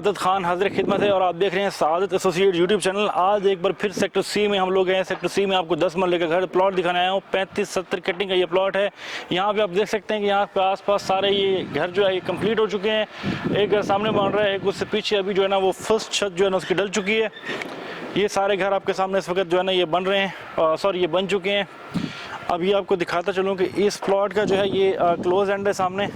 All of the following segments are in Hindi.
सआदत खान हाजिर खिदमत है और आप देख रहे हैं सआदत एसोसिएट यूट्यूब चैनल। आज एक बार फिर सेक्टर सी में हम लोग हैं। सेक्टर सी में आपको 10 मरले का घर प्लॉट दिखाने आया हूँ। 35-70 कटिंग का ये प्लॉट है। यहाँ पे आप देख सकते हैं कि यहाँ पे आसपास सारे ये घर जो है ये कंप्लीट हो चुके हैं। एक घर सामने बन रहा है, एक उससे पीछे अभी जो है ना वो फर्स्ट छत जो है ना उसकी डल चुकी है। ये सारे घर आपके सामने इस वक्त जो है ना ये बन रहे हैं, सॉरी ये बन चुके हैं। अभी आपको दिखाता चलूँ कि इस प्लॉट का जो है ये क्लोज एंड है सामने,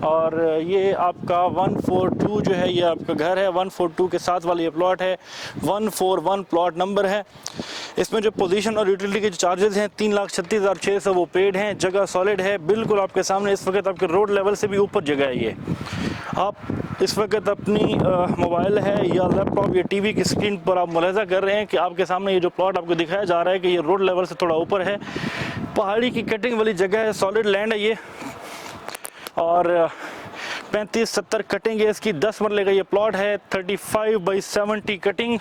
और ये आपका 142 जो है ये आपका घर है। 142 के साथ वाला ये प्लॉट है। 141 प्लॉट नंबर है। इसमें जो पोजीशन और यूटिलिटी के जो चार्जेस हैं 3,36,600 वो पेड हैं। जगह सॉलिड है बिल्कुल आपके सामने। इस वक्त आपके रोड लेवल से भी ऊपर जगह है। ये आप इस वक्त अपनी मोबाइल है या लैपटॉप या टीवी की स्क्रीन पर आप मुलाहिजा कर रहे हैं कि आपके सामने ये जो प्लॉट आपको दिखाया जा रहा है कि ये रोड लेवल से थोड़ा ऊपर है। पहाड़ी की कटिंग वाली जगह है, सॉलिड लैंड है ये, और 35-70 कटिंग है इसकी। 10 मरले का ये प्लॉट है। 35/70 कटिंग।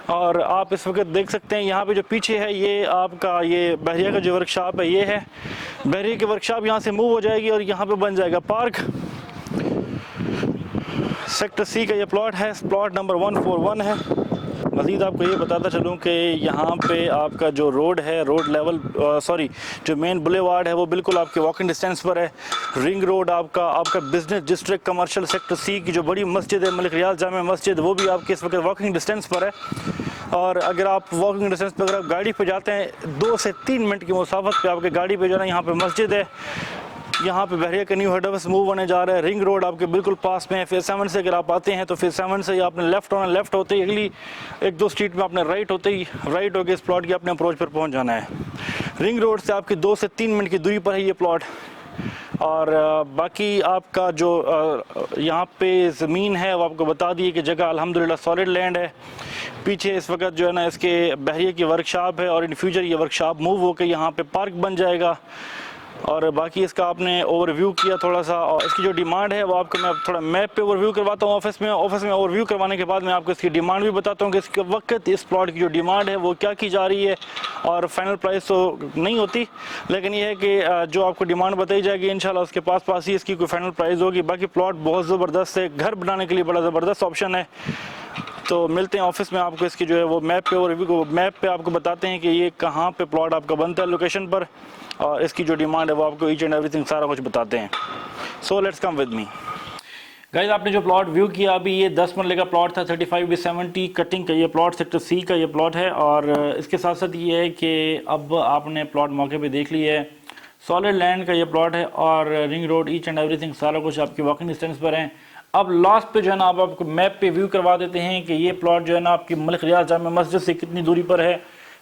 और आप इस वक्त देख सकते हैं यहाँ पे जो पीछे है ये आपका ये बहरिया का जो वर्कशॉप है ये है। बहरिया की वर्कशॉप यहाँ से मूव हो जाएगी और यहाँ पे बन जाएगा पार्क। सेक्टर सी का ये प्लॉट है, प्लॉट नंबर 141 है। मज़ीद आपको ये बताता चलूँ कि यहाँ पे आपका जो रोड है, रोड लेवल सॉरी जो मेन बुलेवार्ड है वो बिल्कुल आपके वॉकिंग डिस्टेंस पर है। रिंग रोड आपका business district commercial sector C की जो बड़ी मस्जिद है मलिक रियाज जामे मस्जिद, वो भी आपके इस वक्त वॉकिंग डिस्टेंस पर है। और अगर आप वॉकिंग डिस्टेंस पर अगर आप गाड़ी पर जाते हैं 2 से 3 मिनट की मुसाफत पर आपके गाड़ी पर जो है ना यहाँ पर मस्जिद है। यहाँ पे बहरिया का न्यू हेड ऑफिस मूव होने जा रहा है। रिंग रोड आपके बिल्कुल पास में है। फेज 7 से अगर आप आते हैं तो फेज 7 से आपने लेफ्ट होना, लेफ्ट होते ही अगली 1-2 स्ट्रीट में आपने राइट होते ही राइट होकर इस प्लॉट के अपने अप्रोच पर पहुँच जाना है। रिंग रोड से आपकी 2 से 3 मिनट की दूरी पर है ये प्लॉट। और बाकी आपका जो यहाँ पे ज़मीन है वो आपको बता दी कि जगह अल्हम्दुलिल्लाह सॉलिड लैंड है। पीछे इस वक्त जो है ना इसके बहरिया की वर्कशॉप है और इन फ्यूचर ये वर्कशॉप मूव होकर यहाँ पे पार्क बन जाएगा। और बाकी इसका आपने ओवरव्यू किया थोड़ा सा, और इसकी जो डिमांड है वो आपको मैं थोड़ा मैप पे ओवरव्यू करवाता हूँ ऑफिस में ओवरव्यू करवाने के बाद मैं आपको इसकी डिमांड भी बताता हूँ कि इसके वक्त इस प्लॉट की जो डिमांड है वो क्या की जा रही है। और फाइनल प्राइस तो नहीं होती, लेकिन ये है कि जो आपको डिमांड बताई जाएगी इंशाल्लाह उसके पास ही इसकी कोई फाइनल प्राइस होगी। बाकी प्लॉट बहुत ज़बरदस्त है, घर बनाने के लिए बड़ा ज़बरदस्त ऑप्शन है। तो मिलते हैं ऑफिस में, आपको इसकी जो है वो मैप पे ओवरव्यू को मैप पे आपको बताते हैं कि ये कहाँ पे प्लॉट आपका बनता है लोकेशन पर, और इसकी जो डिमांड है वो आपको ईच एंड एवरीथिंग सारा कुछ बताते हैं। So let's come with me guys. आपने जो प्लॉट व्यू किया अभी ये 10 मरले का प्लॉट था। 35/70 कटिंग का ये प्लॉट सेक्टर सी का ये प्लॉट है। और इसके साथ साथ ये है कि अब आपने प्लॉट मौके पे देख लिया है। सॉलिड लैंड का ये प्लॉट है और ring road each and everything सारा कुछ आपकी वॉकिंग डिस्टेंस पर है। अब लास्ट पे जो है ना आप आपको मैप पे व्यू करवा देते हैं कि ये प्लॉट जो है ना आपकी मलिक रियाज जामे मस्जिद से कितनी दूरी पर है,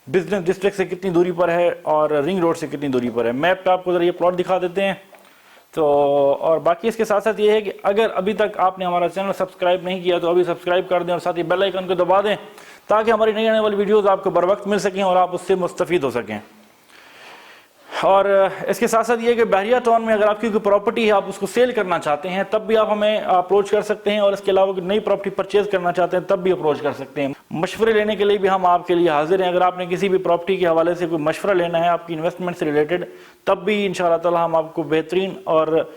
बिजनेस डिस्ट्रिक्ट से कितनी दूरी पर है और रिंग रोड से कितनी दूरी पर है। मैप पे आपको जरा ये प्लॉट दिखा देते हैं। तो और बाकी इसके साथ साथ ये है कि अगर अभी तक आपने हमारा चैनल सब्सक्राइब नहीं किया तो अभी सब्सक्राइब कर दें और साथ ही बेल आइकन को दबा दें ताकि हमारी नई आने वाली वीडियोज़ आपको बर वक्त मिल सकें और आप उससे मुस्तफ़ीद हो सकें। और इसके साथ साथ ये कि बहरिया टाउन में अगर आपकी कोई प्रॉपर्टी है आप उसको सेल करना चाहते हैं तब भी आप हमें अप्रोच कर सकते हैं, और इसके अलावा नई प्रॉपर्टी परचेज करना चाहते हैं तब भी अप्रोच कर सकते हैं। मशवरे लेने के लिए भी हम आपके लिए हाजिर हैं। अगर आपने किसी भी प्रॉपर्टी के हवाले से कोई मशवरा लेना है आपकी इन्वेस्टमेंट से रिलेटेड, तब भी इंशाअल्लाह ताला हम आपको बेहतरीन, और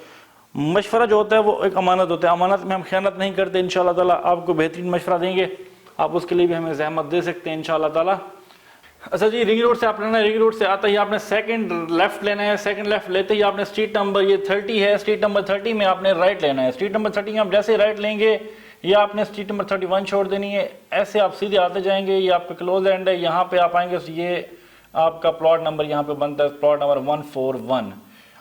मशवरा जो होता है वो एक अमानत होता है, अमानत में हम खयानत नहीं करते। इंशाअल्लाह ताला आपको बेहतरीन मशवरा देंगे, आप उसके लिए भी हमें जहमत दे सकते हैं इंशाअल्लाह ताला। अच्छा जी, रिंग रोड से आप लेना है। रिंग रोड से आता ही आपने सेकंड लेफ्ट लेना है। सेकंड लेफ्ट लेते ही आपने स्ट्रीट नंबर ये 30 है, स्ट्रीट नंबर 30 में आपने राइट लेना है। स्ट्रीट नंबर 30 में आप जैसे राइट लेंगे या आपने स्ट्रीट नंबर 31 छोड़ देनी है। ऐसे आप सीधे आते जाएंगे, ये आपका क्लोज एंड है। यहाँ पे आप आएंगे, ये आपका प्लॉट नंबर यहाँ पे बनता है प्लॉट नंबर 141।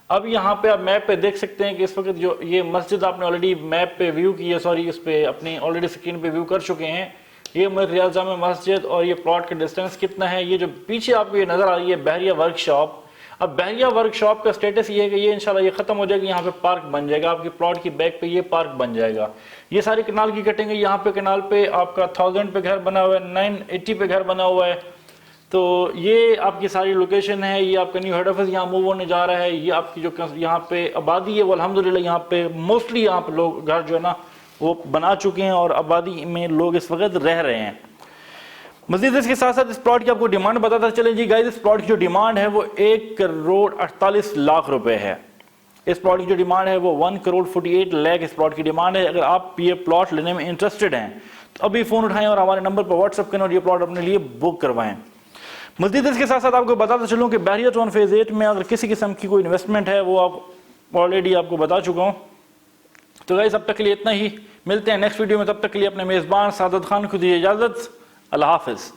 अब यहाँ पे आप मैप पे देख सकते हैं कि इस वक्त जो ये मस्जिद आपने ऑलरेडी मैप पे व्यू की है, सॉरी इस पे अपनी ऑलरेडी स्क्रीन पे व्यू कर चुके हैं। ये मलिक रियाज जामे मस्जिद और ये प्लॉट का डिस्टेंस कितना है। ये जो पीछे आपको ये नजर आ रही है बहरिया वर्कशॉप, अब बहरिया वर्कशॉप का स्टेटस ये है कि ये इंशाल्लाह ये खत्म हो जाएगी, यहाँ पे पार्क बन जाएगा। आपकी प्लॉट की बैक पे ये पार्क बन जाएगा। ये सारी कनाल की कटिंग है। यहाँ पे कनाल पे आपका 1000 पे घर बना हुआ है, 980 पे घर बना हुआ है। तो ये आपकी सारी लोकेशन है। ये आपका न्यू हेड ऑफिस यहाँ मूव होने जा रहा है। ये आपकी जो यहाँ पे आबादी है वो अल्हम्दुलिल्लाह यहाँ पे मोस्टली यहाँ पे लोग घर जो है ना वो बना चुके हैं और आबादी में लोग इस वक्त रह रहे हैं। मजीद इसके साथ साथ इस प्लॉट की आपको डिमांड बताता चले जी गाइस। इस प्लॉट की जो डिमांड है वो 1 करोड़ 48 लाख रुपए है। इस प्लॉट की जो डिमांड है वो 1,48,00,000 इस प्लॉट की डिमांड है। अगर आप ये प्लॉट लेने में इंटरेस्टेड हैं तो अभी फ़ोन उठाएं और हमारे नंबर पर व्हाट्सअप करें और ये प्लॉट अपने लिए बुक करवाएं। मज़ीद इसके साथ साथ आपको बताता चलूँ कि बहरिया टाउन फेज़ 8 में अगर किसी किस्म की कोई इन्वेस्टमेंट है वो आप ऑलरेडी आपको बता चुका हूँ। तो गाइस अब तक के लिए इतना ही, मिलते हैं नेक्स्ट वीडियो में, तब तक के लिए अपने मेज़बान सादत खान को दीजिए इजाज़त। अल्लाह हाफ़िज़।